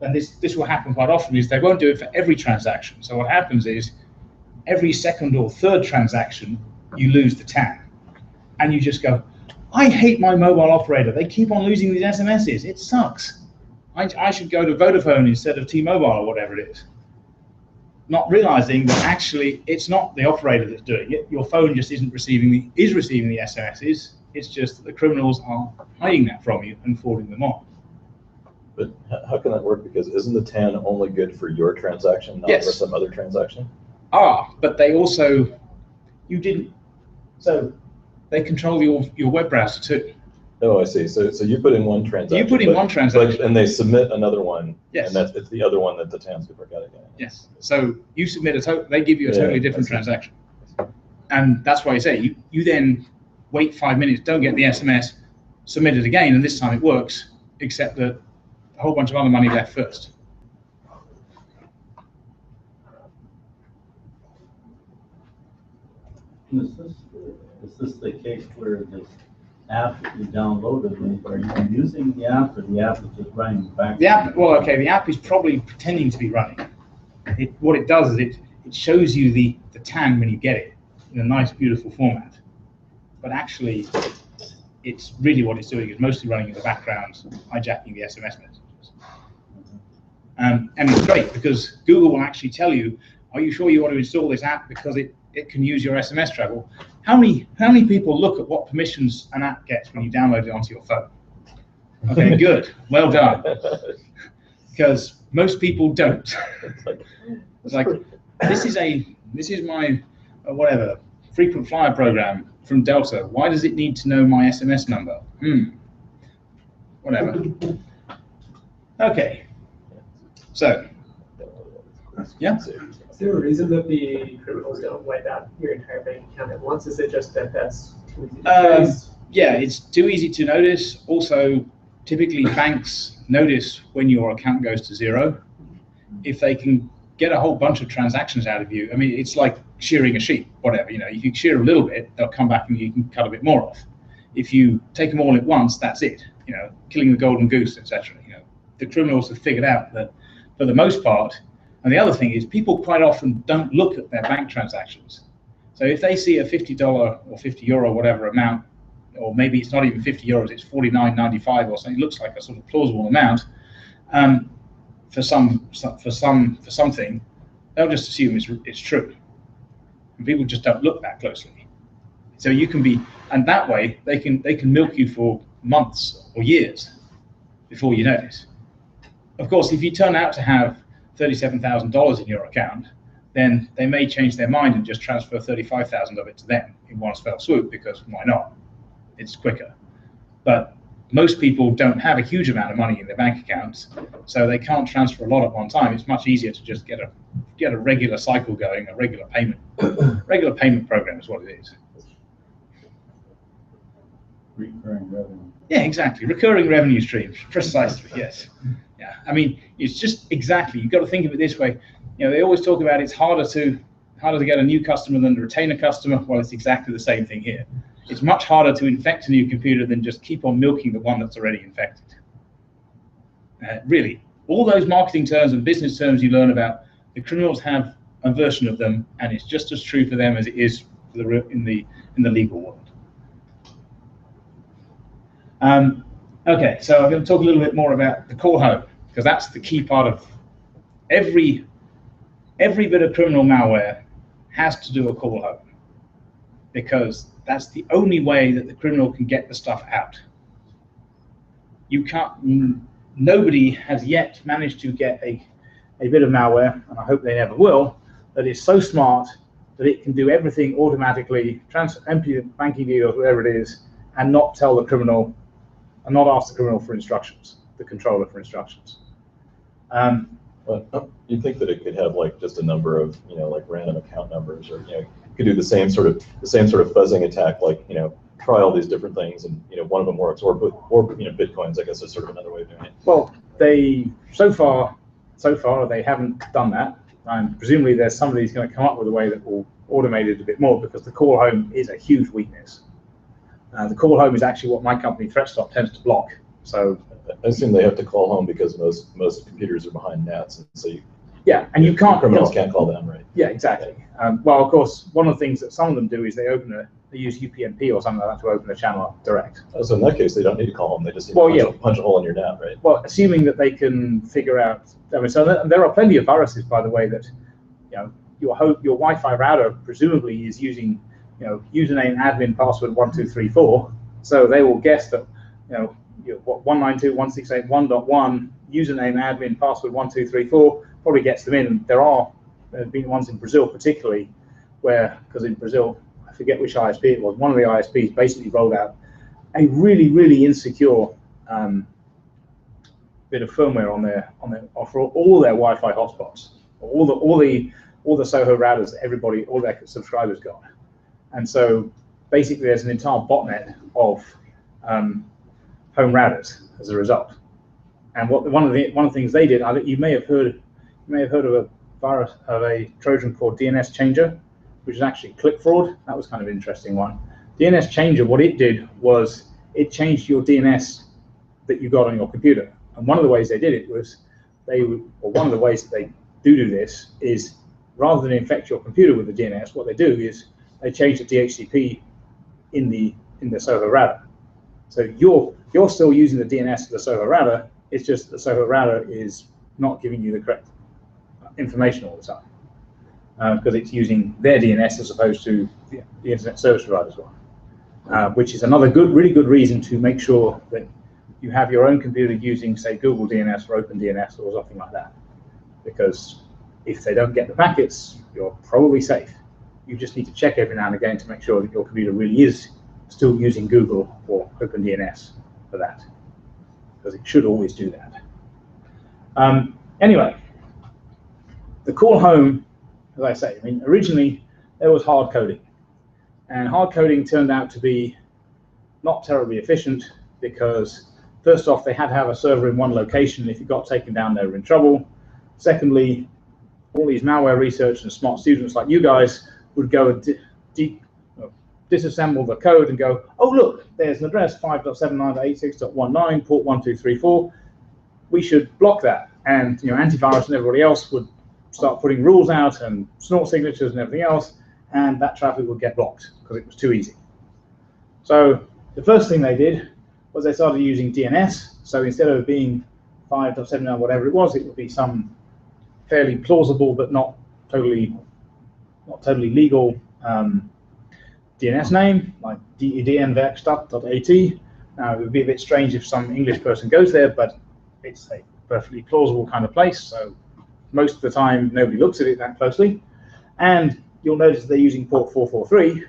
and this will happen quite often, is they won't do it for every transaction. So what happens is, every second or third transaction, you lose the TAN. And you just go, I hate my mobile operator. They keep on losing these SMSs. It sucks. I should go to Vodafone instead of T-Mobile or whatever it is. Not realizing that actually it's not the operator that's doing it. Your phone just is receiving the SMSs. It's just that the criminals are hiding that from you and forwarding them on. But how can that work? Because isn't the TAN only good for your transaction, not for some other transaction? But they also, so they control your web browser too. Oh, I see. So you put in one transaction. You put in one transaction. And they submit another one. Yes. And it's the other one that the TAN's going to work out again. Yes. So you submit they give you a totally different transaction. And that's why I say, you then wait 5 minutes, don't get the SMS, submit it again, and this time it works, except that a whole bunch of other money left first. Is this the case where this app that you downloaded, are you using the app, or the app is just running back? The app, well, okay, the app is probably pretending to be running. What it does is it shows you the TAN when you get it in a nice, beautiful format. But actually, it's really what it's doing is mostly running in the background, hijacking the SMS messages. And it's great because Google will actually tell you, are you sure you want to install this app because it can use your SMS travel? How many people look at what permissions an app gets when you download it onto your phone? Okay, good, well done. Because most people don't. It's like, this is my whatever frequent flyer program from Delta. Why does it need to know my SMS number? Whatever. Okay. So, yeah. Is there a reason that the criminals don't wipe out your entire bank account at once? Is it just that that's too easy to trace? Yeah, it's too easy to notice. Also, typically banks notice when your account goes to zero. If they can get a whole bunch of transactions out of you, I mean, it's like shearing a sheep, whatever. You can shear a little bit, they'll come back and you can cut a bit more off. If you take them all at once, that's it. Killing the golden goose, etc. The criminals have figured out that for the most part. And the other thing is, people quite often don't look at their bank transactions. So if they see a $50 or €50 whatever amount, or maybe it's not even €50, it's $49.95 or something, it looks like a sort of plausible amount. for something, they'll just assume it's true, and people just don't look that closely. So you can be, and that way they can milk you for months or years before you notice. Of course, if you turn out to have $37,000 in your account, then they may change their mind and just transfer 35,000 of it to them in one fell swoop, because why not? It's quicker. But most people don't have a huge amount of money in their bank accounts, so they can't transfer a lot at one time. It's much easier to just get a regular cycle going, a regular payment program is what it is. Recurring revenue. Yeah, exactly. Recurring revenue streams, precisely. Yes. Yeah. I mean, it's just exactly. You've got to think of it this way. You know, they always talk about it's harder to get a new customer than to retain a customer. Well, it's exactly the same thing here. It's much harder to infect a new computer than just keep on milking the one that's already infected. Really, all those marketing terms and business terms you learn about, the criminals have a version of them, and it's just as true for them as it is for in the legal world. Okay, so I'm going to talk a little bit more about the call home, because that's the key part of every bit of criminal malware has to do a call home, because that's the only way that the criminal can get the stuff out. You can't. Nobody has yet managed to get a bit of malware, and I hope they never will, that is so smart that it can do everything automatically, empty the banking details, whatever it is, and not tell the criminal, and not ask the criminal for instructions, the controller for instructions. You'd think that it could have like just a number of, you know, like random account numbers, or, you know, could do the same sort of fuzzing attack, like, you know, try all these different things, and, you know, one of them works, or you know, bitcoins, I guess, is sort of another way of doing it. Well, they so far they haven't done that, and presumably there's somebody's going to come up with a way that will automate it a bit more, because the call home is a huge weakness. The call home is actually what my company ThreatSTOP tends to block. So I assume they have to call home because most computers are behind NATs, and so you can't. Criminals can't call them, right? Yeah, exactly. Well, of course, one of the things that some of them do is they use UPnP or something like that to open a channel up direct. So in that case, they don't need to call them; they just need to punch a hole in your NAT, right? Well, assuming that they can figure out. I mean, so there are plenty of viruses, by the way, that, you know, your Wi-Fi router presumably is using, you know, username admin password 1234. So they will guess that, you know, 192.168.1.1 username admin password 1234 probably gets them in. And there have been ones in Brazil particularly where, because in Brazil, I forget which ISP it was, one of the ISPs basically rolled out a really, really insecure bit of firmware for all their Wi-Fi hotspots, all the Soho routers that all their subscribers got. And so basically there's an entire botnet of home routers as a result. And one of the things they did, you may have heard of a virus, of a Trojan called DNS Changer, which is actually click fraud. That was kind of an interesting one. DNS Changer, what it did was it changed your DNS that you got on your computer. And one of the ways they did it was one of the ways that they do this is, rather than infect your computer with the DNS, what they do is they change the DHCP in the Soho router. So you're still using the DNS of the Soho router. It's just the Soho router is not giving you the correct information all the time, because it's using their DNS as opposed to the internet service provider's one, which is another really good reason to make sure that you have your own computer using, say, Google DNS or OpenDNS or something like that, because if they don't get the packets, you're probably safe. You just need to check every now and again to make sure that your computer really is still using Google or OpenDNS for that, because it should always do that. Anyway, the call home, as I say, I mean, originally there was hard coding, and hard coding turned out to be not terribly efficient, because first off, they had to have a server in one location. If it got taken down, they were in trouble. Secondly, all these malware researchers and smart students like you guys would go and disassemble the code and go, oh, look, there's an address 5.79.86.19, port 1234. We should block that. And, you know, antivirus and everybody else would start putting rules out and snort signatures and everything else, and that traffic would get blocked because it was too easy. So the first thing they did was they started using DNS. So instead of being 5.7 whatever it was, it would be some fairly plausible but not totally legal DNS name, like DNS.at. Now, it would be a bit strange if some English person goes there, but it's a perfectly plausible kind of place, so most of the time nobody looks at it that closely. And you'll notice they're using port 443,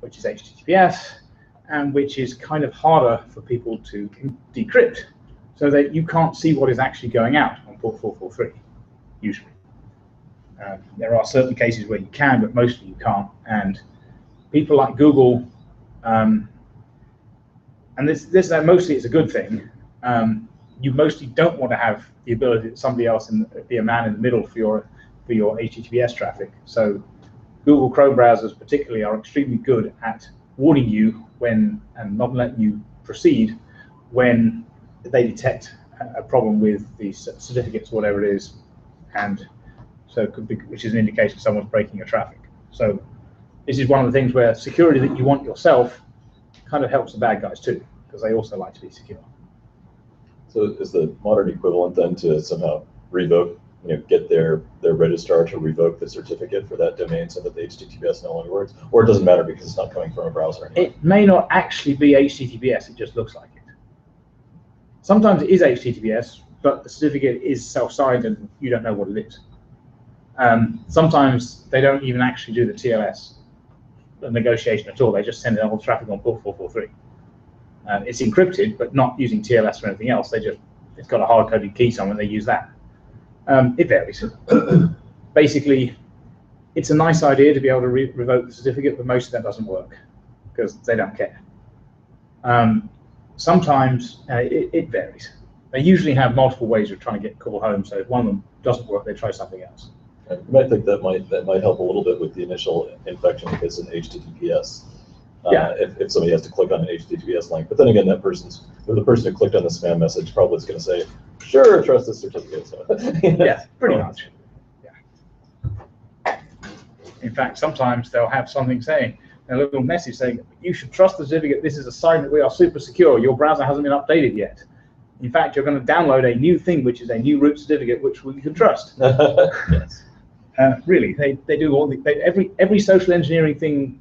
which is HTTPS, and which is kind of harder for people to decrypt, so that you can't see what is actually going out on port 443, usually. There are certain cases where you can, but mostly you can't. And people like Google, and this mostly it's a good thing. You mostly don't want to have the ability that somebody else be a man in the middle for your HTTPS traffic. So Google Chrome browsers particularly are extremely good at warning you when and not letting you proceed when they detect a problem with the certificates, whatever it is, and so it could be, which is an indication someone's breaking your traffic. So this is one of the things where security that you want yourself kind of helps the bad guys too, because they also like to be secure. So is the modern equivalent then to somehow revoke, get their registrar to revoke the certificate for that domain so that the HTTPS no longer works, or it doesn't matter because it's not coming from a browser anymore? It may not actually be HTTPS, it just looks like it. Sometimes it is HTTPS, but the certificate is self-signed and you don't know what it is. Sometimes they don't even actually do the TLS negotiation at all. They just send all the traffic on port 443. It's encrypted, but not using TLS or anything else. It's got a hard-coded key somewhere. They use that. It varies. Basically, it's a nice idea to be able to revoke the certificate, but most of that doesn't work because they don't care. Sometimes it varies. They usually have multiple ways of trying to get call home. So if one of them doesn't work, they try something else. You might think that might help a little bit with the initial infection if it's an HTTPS. If somebody has to click on an HTTPS link, but then again, the person who clicked on the spam message probably is going to say, "Sure, trust this certificate." So, yeah, pretty much. Yeah. In fact, sometimes they'll have something saying, a little message saying, "You should trust the certificate. This is a sign that we are super secure. Your browser hasn't been updated yet. In fact, you're going to download a new thing, which is a new root certificate, which we can trust." Yes. Really, they do all every social engineering thing.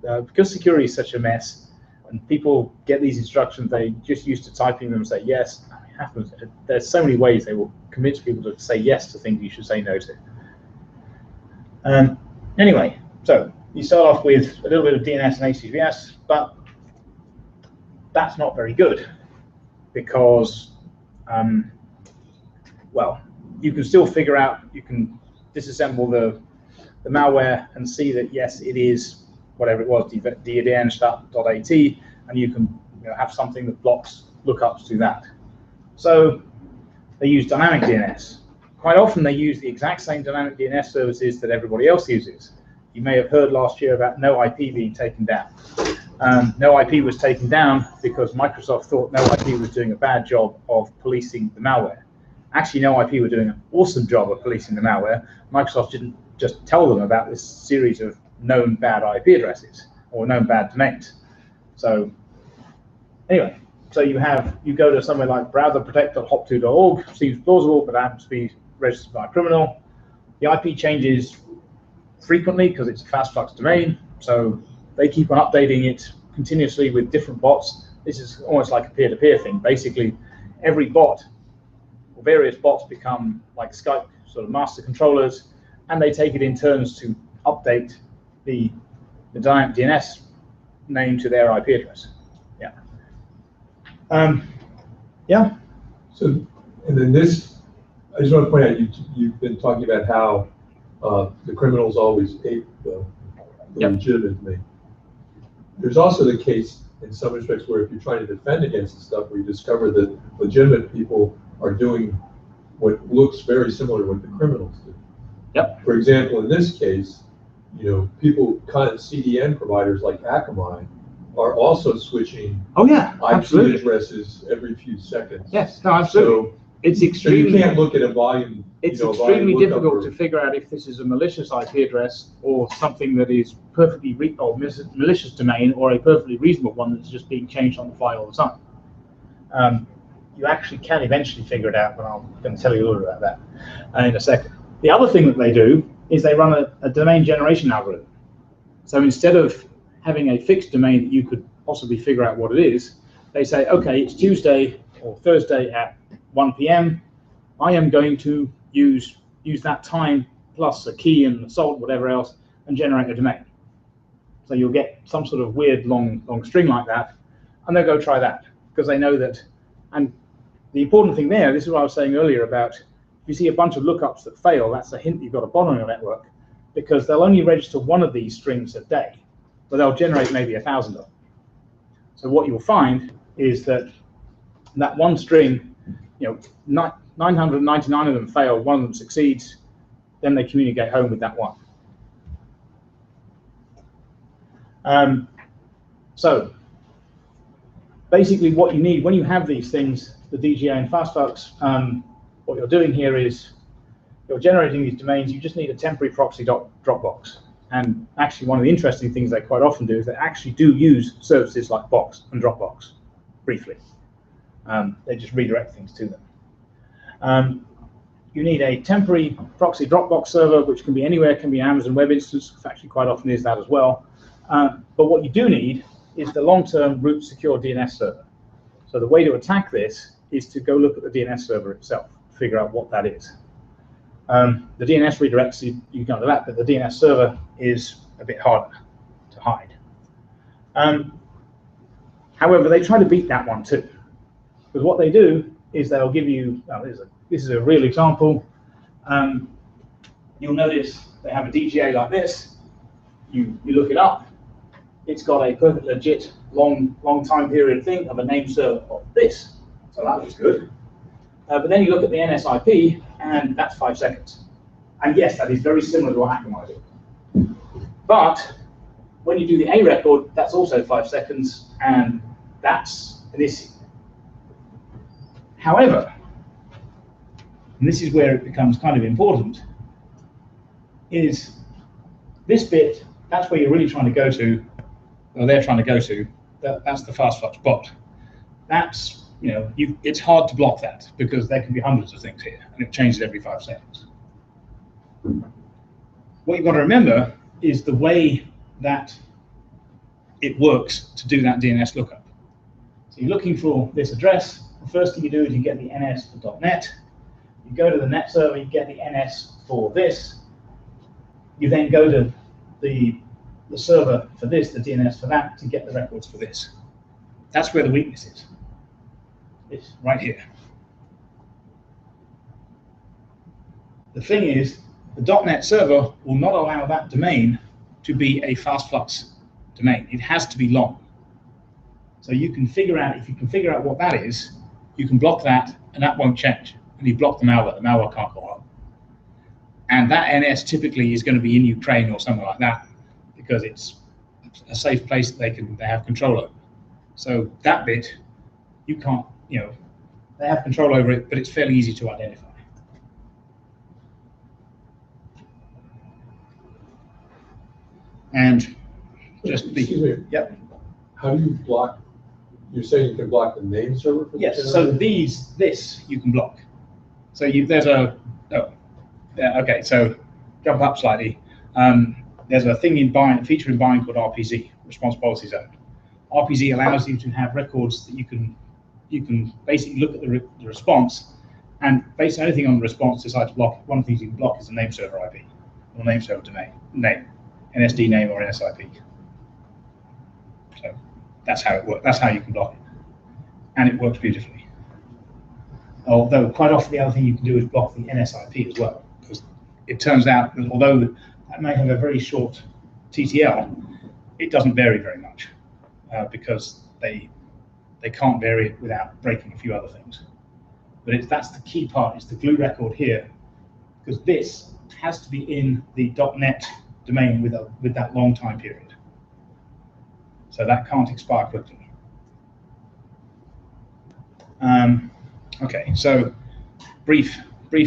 Because security is such a mess, and people get these instructions, they just used to typing them and say yes. It happens. There's so many ways they will convince people to say yes to things you should say no to. Anyway, so you start off with a little bit of DNS and HTTPS, but that's not very good because, well, you can still figure out, you can disassemble the malware and see that yes, it is whatever it was, DNS.at, and you can have something that blocks lookups to that. So they use dynamic DNS. Quite often they use the exact same dynamic DNS services that everybody else uses. You may have heard last year about NoIP being taken down. NoIP was taken down because Microsoft thought NoIP was doing a bad job of policing the malware. Actually, NoIP were doing an awesome job of policing the malware. Microsoft didn't just tell them about this series of known bad IP addresses or known bad domains. So anyway, so you go to somewhere like browserprotect.hop2.org, seems plausible, but happens to be registered by a criminal. The IP changes frequently because it's a fast flux domain, so they keep on updating it continuously with different bots. This is almost like a peer-to-peer thing. Basically, every bot or various bots become like Skype sort of master controllers, and they take it in turns to update the dynamic DNS name to their IP address. Yeah. Yeah. So, and then this, I just want to point out, you've been talking about how the criminals always ape the legitimate domain. There's also the case in some respects where if you're trying to defend against the stuff, where you discover that legitimate people are doing what looks very similar to what the criminals do. Yep. For example, in this case, CDN providers like Akamai are also switching IP addresses every few seconds. Yes, no, absolutely. So it's extremely. So you can't look at a volume. It's extremely difficult to figure out if this is a malicious IP address or something that is perfectly malicious domain or a perfectly reasonable one that's just being changed on the fly all the time. you actually can eventually figure it out, but I'm going to tell you a little bit about that in a second. The other thing that they do is they run a domain generation algorithm. So instead of having a fixed domain that you could possibly figure out what it is, they say, okay, it's Tuesday or Thursday at 1 p.m. I am going to use that time plus a key and a salt, whatever else, and generate a domain. So you'll get some sort of weird long string like that, and they'll go try that because they know that. And the important thing there, this is what I was saying earlier about if you see a bunch of lookups that fail, that's a hint you've got a bot on your network, because they'll only register one of these strings a day, but they'll generate maybe 1,000 of them. So what you'll find is that one string, 999 of them fail, one of them succeeds, then they communicate home with that one. So basically what you need when you have these things, the DGA and FastFlux, what you're doing here is you're generating these domains. You just need a temporary proxy Dropbox. And actually one of the interesting things they quite often do is they actually do use services like Box and Dropbox briefly. They just redirect things to them. You need a temporary proxy Dropbox server, which can be anywhere, can be an Amazon Web Instance, actually quite often is that as well. But what you do need is the long-term root secure DNS server. So the way to attack this is to go look at the DNS server itself, figure out what that is. The DNS redirects, you can go to that, but the DNS server is a bit harder to hide. However, they try to beat that one too. Because what they do is they'll give you, this is a real example. You'll notice they have a DGA like this. You look it up. It's got a perfect legit long time period thing of a name server of this. So that looks good. But then you look at the NSIP, and that's 5 seconds. And yes, that is very similar to what Akamai do. But when you do the A record, that's also 5 seconds, and that's an issue. However, and this is where it becomes kind of important, is this bit, that's where you're really trying to go to, or they're trying to go to, that's the FastFlux bot. That's, it's hard to block that because there can be hundreds of things here and it changes every 5 seconds. What you've got to remember is the way that it works to do that DNS lookup. So you're looking for this address. The first thing you do is you get the NS for .NET. You go to the net server, you get the NS for this. You then go to the server for this, the DNS for that, to get the records for this. That's where the weakness is. It's right here. The thing is, the .NET server will not allow that domain to be a FastFlux domain. It has to be long. So you can figure out, if you can figure out what that is, you can block that, and that won't change. And you block the malware can't go on. And that NS typically is going to be in Ukraine or somewhere like that, because it's a safe place that they have control over. So that bit, you can't, they have control over it, but it's fairly easy to identify. And just be, excuse me. Yep. How do you block? You're saying you can block the name server? For yes. So this you can block. So there's a okay. So jump up slightly. There's a thing feature in Bind called RPZ, Response Policy Zone. RPZ allows you to have records that you can basically look at the response, and based on anything on the response, decide to block. One of the things you can block is the name server IP or name server domain name, NSD name or NSIP. So that's how it works. That's how you can block it, and it works beautifully. Although quite often the other thing you can do is block the NSIP as well, because it turns out that although that may have a very short TTL, it doesn't vary very much because they can't vary it without breaking a few other things. But that's the key part, is the glue record here, because this has to be in the .NET domain with that long time period. So that can't expire quickly. Okay, so brief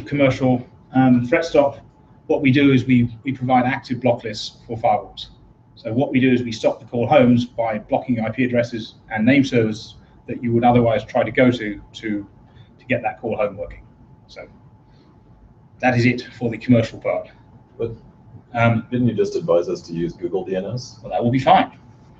commercial. ThreatSTOP, what we do is we provide active block lists for firewalls. So what we do is we stop the call homes by blocking IP addresses and name servers that you would otherwise try to go to get that call home working. So that is it for the commercial part. But didn't you just advise us to use Google DNS? Well, that will be fine.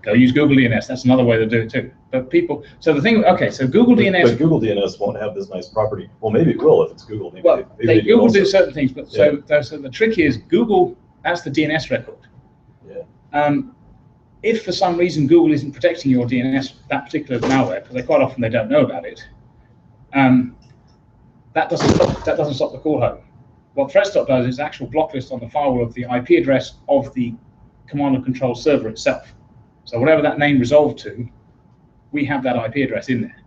Go use Google DNS. That's another way to do it too. But people, so the thing, okay, so Google DNS. But Google DNS won't have this nice property. Well, maybe it will if it's Google. Maybe Well, maybe Google also. do certain things, but so the trick is Google. That's the DNS record. Yeah. If for some reason Google isn't protecting your DNS, that particular malware, because quite often they don't know about it, that doesn't stop the call home. What ThreatSTOP does is actual block list on the firewall of the IP address of the command and control server itself. So whatever that name resolved to, we have that IP address in there,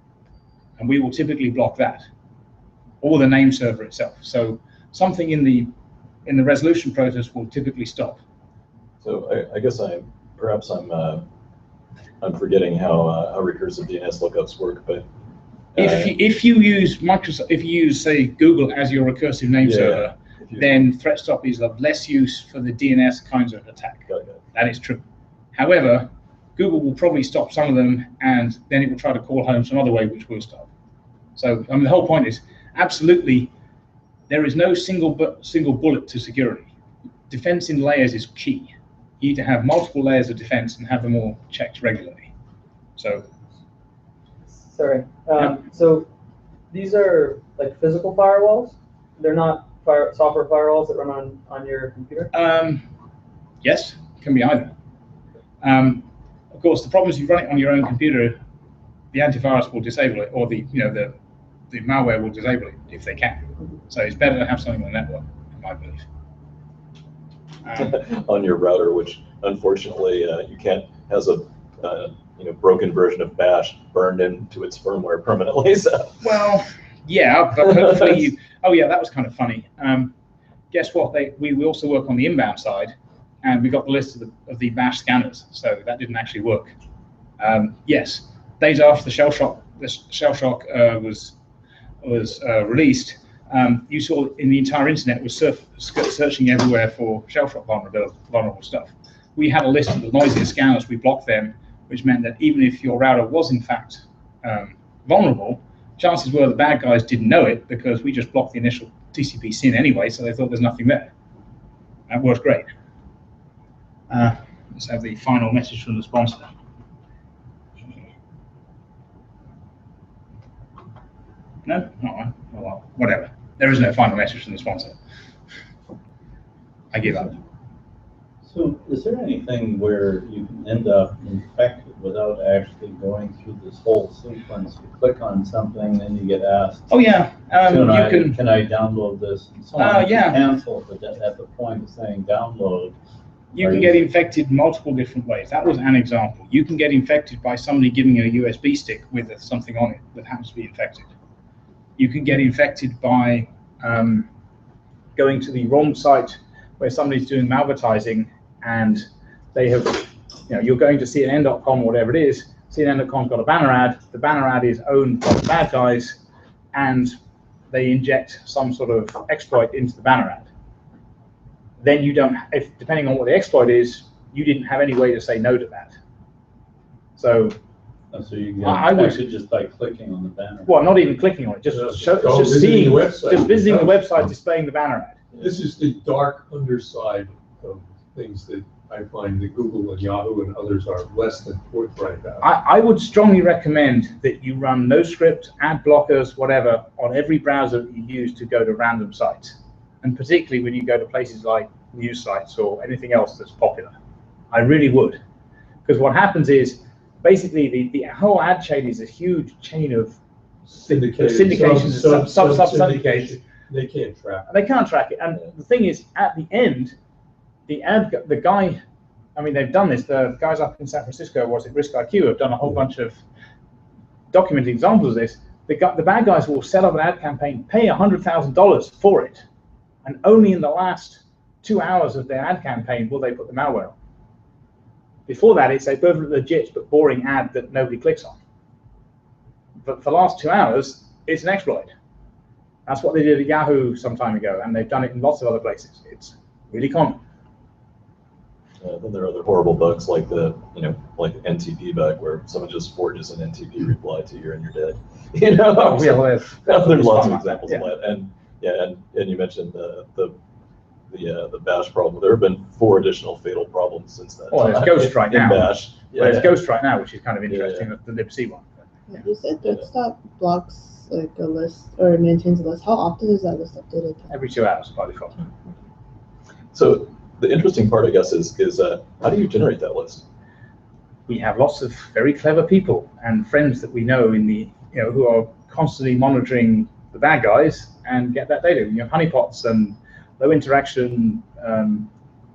and we will typically block that, or the name server itself. So something in the resolution process will typically stop. So I guess I'm forgetting how recursive DNS lookups work, but if you use Microsoft, if you use say Google as your recursive name server, then ThreatSTOP is of less use for the DNS kinds of attack. That is true. However, Google will probably stop some of them, and then it will try to call home some other way, which will stop. So I mean, the whole point is absolutely there is no single bullet to security. Defense in layers is key. You need to have multiple layers of defense and have them all checked regularly. So. Sorry. So these are like physical firewalls. They're not software firewalls that run on your computer. Yes, can be either. Of course, the problem is you run it on your own computer, the antivirus will disable it, or the malware will disable it if they can. So it's better to have something on the network, in my belief. On your router, which unfortunately you can't has a broken version of Bash burned into its firmware permanently. So. Well, yeah, but hopefully you. Oh yeah, that was kind of funny. Guess what? We also work on the inbound side, and we got the list of the Bash scanners, so that didn't actually work. Yes, days after the shell shock was released, you saw in the entire internet was searching everywhere for shell shock vulnerable stuff. We had a list of the noisiest scanners. We blocked them, which meant that even if your router was in fact vulnerable, chances were the bad guys didn't know it because we just blocked the initial TCP SYN anyway, so they thought there's nothing there. That worked great. Let's have the final message from the sponsor. No? Oh, well, whatever. There is no final message from the sponsor. I give up. So is there anything where you can end up infected without actually going through this whole sequence? You click on something, then you get asked, oh yeah, can I download this? And so on. Yeah. Cancel, but at the point of saying download, you can get infected multiple different ways. That was an example. You can get infected by somebody giving you a USB stick with something on it that happens to be infected. You can get infected by going to the wrong site where somebody's doing malvertising, and they have, you're going to CNN.com or whatever it is. CNN.com's got a banner ad. The banner ad is owned by the bad guys, and they inject some sort of exploit into the banner ad. Then you don't, depending on what the exploit is, you didn't have any way to say no to that. So you get infected just by clicking on the banner. Well, not even clicking on it, just visiting the website. Just visiting the website, displaying the banner ad. This is the dark underside of things that I find that Google and Yahoo and others are less than forthright about. I would strongly recommend that you run no script, ad blockers, whatever, on every browser that you use to go to random sites. And particularly when you go to places like news sites or anything else that's popular. I really would. Because what happens is, basically the whole ad chain is a huge chain of syndications, sub-syndications. They can't track it. They can't track it. And the thing is, at the end, the guy, I mean, they've done this. The guys up in San Francisco, Risk IQ, have done a whole bunch of documented examples of this. The bad guys will set up an ad campaign, pay $100,000 for it, and only in the last 2 hours of their ad campaign will they put the malware on. Before that, it's a perfectly legit but boring ad that nobody clicks on. But for the last 2 hours, it's an exploit. That's what they did at Yahoo some time ago, and they've done it in lots of other places. It's really common. Then there are other horrible bugs like the, like NTP bug, where someone just forges an NTP reply to you and you're dead. Oh, yeah, There's lots of like examples that, of that. And yeah, and you mentioned the bash problem. There have been 4 additional fatal problems since that Well, time. there's Ghost right in now. bash. Well, there's Ghost right now, which is kind of interesting, Yeah. the libc one. You said ThreatSTOP blocks like a list or maintains a list. How often is that list updated? Every 2 hours by default. So the interesting part, I guess, is how do you generate that list? We have lots of very clever people and friends that we know in the, who are constantly monitoring the bad guys and get that data. You have honeypots and low interaction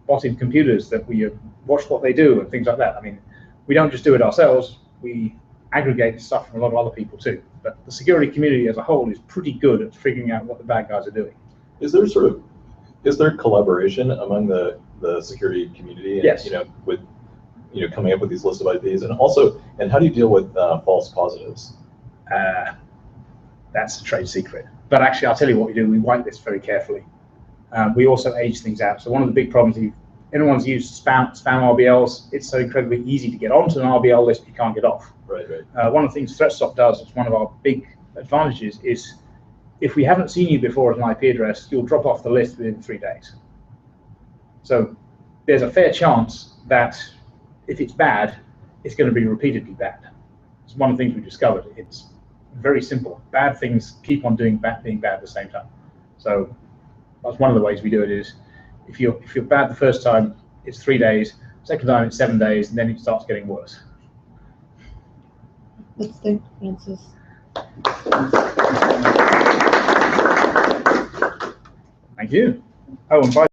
botted computers that we watch what they do and things like that. I mean, we don't just do it ourselves. We aggregate stuff from a lot of other people too. But the security community as a whole is pretty good at figuring out what the bad guys are doing. Is there collaboration among the security community? And, Yes. With coming up with these lists of IPs, and how do you deal with false positives? That's a trade secret. But actually, I'll tell you what we do. We whitelist very carefully. We also age things out. So one of the big problems, if anyone's used spam RBLs, it's so incredibly easy to get onto an RBL list, you can't get off. Right. One of the things ThreatSTOP does, it's one of our big advantages, is if we haven't seen you before as an IP address, you'll drop off the list within 3 days. So there's a fair chance that if it's bad, it's going to be repeatedly bad. It's one of the things we discovered. It's very simple. Bad things keep on being bad at the same time. So that's one of the ways we do it is if you're bad the first time, it's 3 days. Second time, it's 7 days, and then it starts getting worse. Let's thank Francis. Thank you. Oh, and by